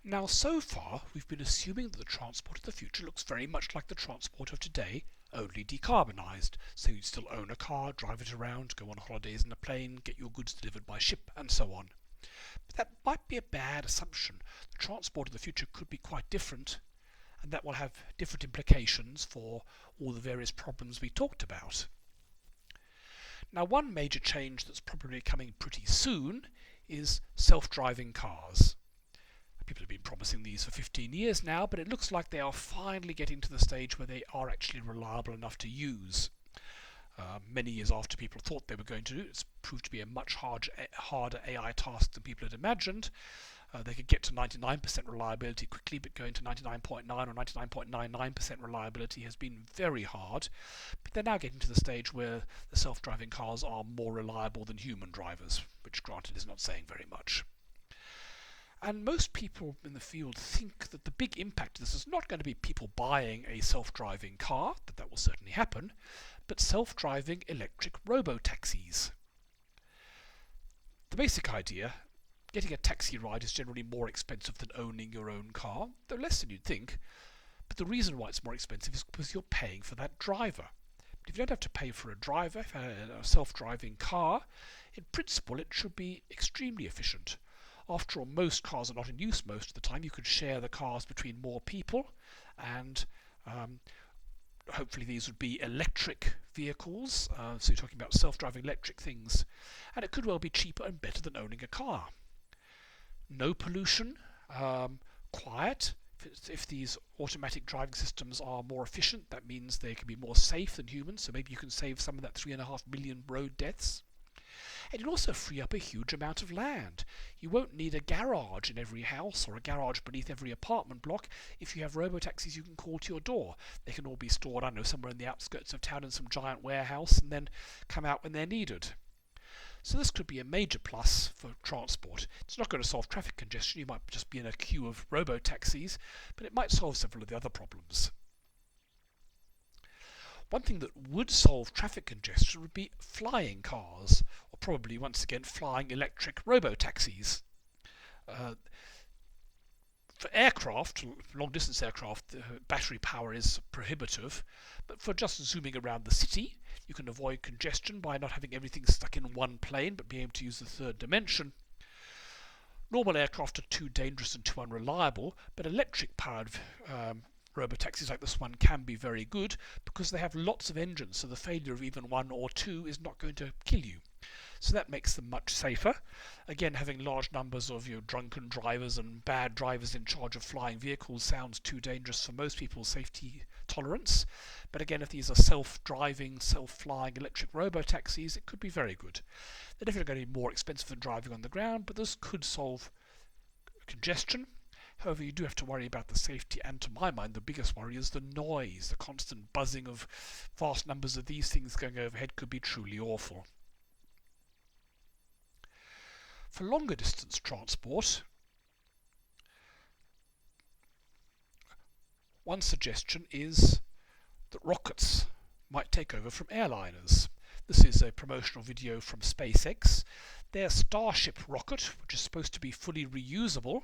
Now, so far, we've been assuming that the transport of the future looks very much like the transport of today, only decarbonised. So you'd still own a car, drive it around, go on holidays in a plane, get your goods delivered by ship, and so on. But that might be a bad assumption. The transport of the future could be quite different, and that will have different implications for all the various problems we talked about. Now, one major change that's probably coming pretty soon is self-driving cars. People have been promising these for 15 years now, but it looks like they are finally getting to the stage where they are actually reliable enough to use. Many years after people thought they were going to do it, it's proved to be a much harder AI task than people had imagined. They could get to 99% reliability quickly, but going to 99.9 or 99.99% reliability has been very hard. But they're now getting to the stage where the self-driving cars are more reliable than human drivers, which granted is not saying very much. And most people in the field think that the big impact of this is not going to be people buying a self-driving car, that will certainly happen, but self-driving electric robotaxis. The basic idea, getting a taxi ride is generally more expensive than owning your own car, though less than you'd think. But the reason why it's more expensive is because you're paying for that driver. But if you don't have to pay for a driver, if you have a self-driving car, in principle it should be extremely efficient. After all, most cars are not in use most of the time. You could share the cars between more people, and hopefully these would be electric vehicles, so you're talking about self-driving electric things, and it could well be cheaper and better than owning a car. No pollution, quiet. If these automatic driving systems are more efficient, that means they can be more safe than humans, so maybe you can save some of that 3.5 million road deaths. And it'll also free up a huge amount of land. You won't need a garage in every house or a garage beneath every apartment block. If you have robotaxis you can call to your door. They can all be stored, I don't know, somewhere in the outskirts of town in some giant warehouse and then come out when they're needed. So this could be a major plus for transport. It's not going to solve traffic congestion. You might just be in a queue of robotaxis, but it might solve several of the other problems. One thing that would solve traffic congestion would be flying cars, or probably once again flying electric robotaxis. For aircraft, long distance aircraft, battery power is prohibitive, but for just zooming around the city, you can avoid congestion by not having everything stuck in one plane, but being able to use the third dimension. Normal aircraft are too dangerous and too unreliable, but electric powered robotaxis like this one can be very good because they have lots of engines, so the failure of even one or two is not going to kill you. So that makes them much safer. Again, having large numbers of drunken drivers and bad drivers in charge of flying vehicles sounds too dangerous for most people's safety tolerance. But again, if these are self-driving, self-flying electric robotaxis, it could be very good. They're definitely going to be more expensive than driving on the ground, but this could solve congestion. However, you do have to worry about the safety, and to my mind the biggest worry is the noise. The constant buzzing of vast numbers of these things going overhead could be truly awful. For longer distance transport, one suggestion is that rockets might take over from airliners. This is a promotional video from SpaceX. Their Starship rocket, which is supposed to be fully reusable,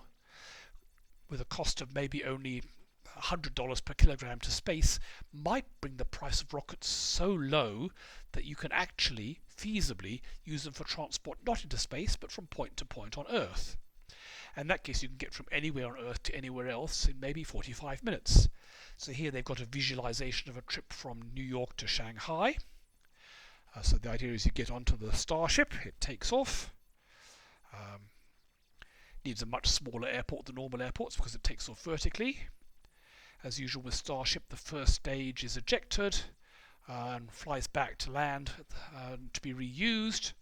with a cost of maybe only $100 per kilogram to space, might bring the price of rockets so low that you can actually feasibly use them for transport not into space but from point to point on Earth. And in that case you can get from anywhere on Earth to anywhere else in maybe 45 minutes. So here they've got a visualization of a trip from New York to Shanghai. So the idea is you get onto the Starship, it takes off. Needs a much smaller airport than normal airports because it takes off vertically. As usual with Starship, the first stage is ejected and flies back to land to be reused.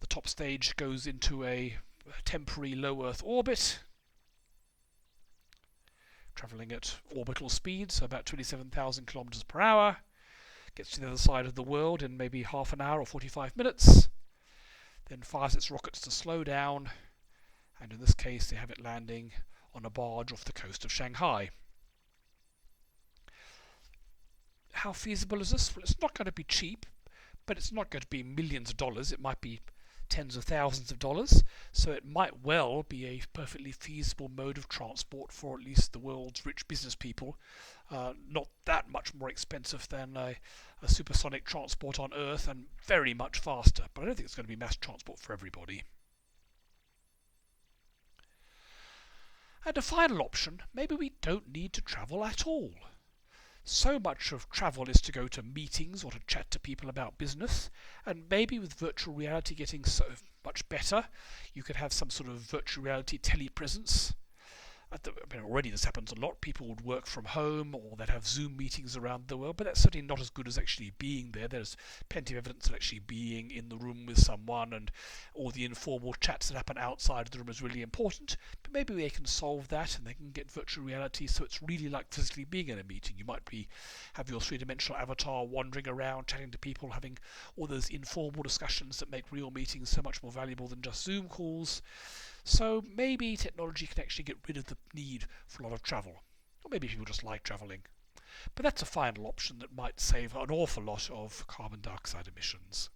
The top stage goes into a temporary low Earth orbit, travelling at orbital speed, so about 27,000 kilometers per hour. Gets to the other side of the world in maybe half an hour or 45 minutes. Then fires its rockets to slow down, and in this case they have it landing on a barge off the coast of Shanghai. How feasible is this? Well, it's not going to be cheap, but it's not going to be millions of dollars. It might be tens of thousands of dollars, so it might well be a perfectly feasible mode of transport for at least the world's rich business people. Not that much more expensive than a supersonic transport on Earth, and very much faster, but I don't think it's going to be mass transport for everybody. And a final option, maybe we don't need to travel at all. So much of travel is to go to meetings or to chat to people about business, and maybe with virtual reality getting so much better, you could have some sort of virtual reality telepresence. Already this happens a lot. People would work from home or they'd have Zoom meetings around the world, but that's certainly not as good as actually being there. There's plenty of evidence of actually being in the room with someone, and all the informal chats that happen outside of the room is really important. But maybe they can solve that and they can get virtual reality so it's really like physically being in a meeting. You might have your three-dimensional avatar wandering around, chatting to people, having all those informal discussions that make real meetings so much more valuable than just Zoom calls. So maybe technology can actually get rid of the need for a lot of travel. Or maybe people just like travelling. But that's a final option that might save an awful lot of carbon dioxide emissions.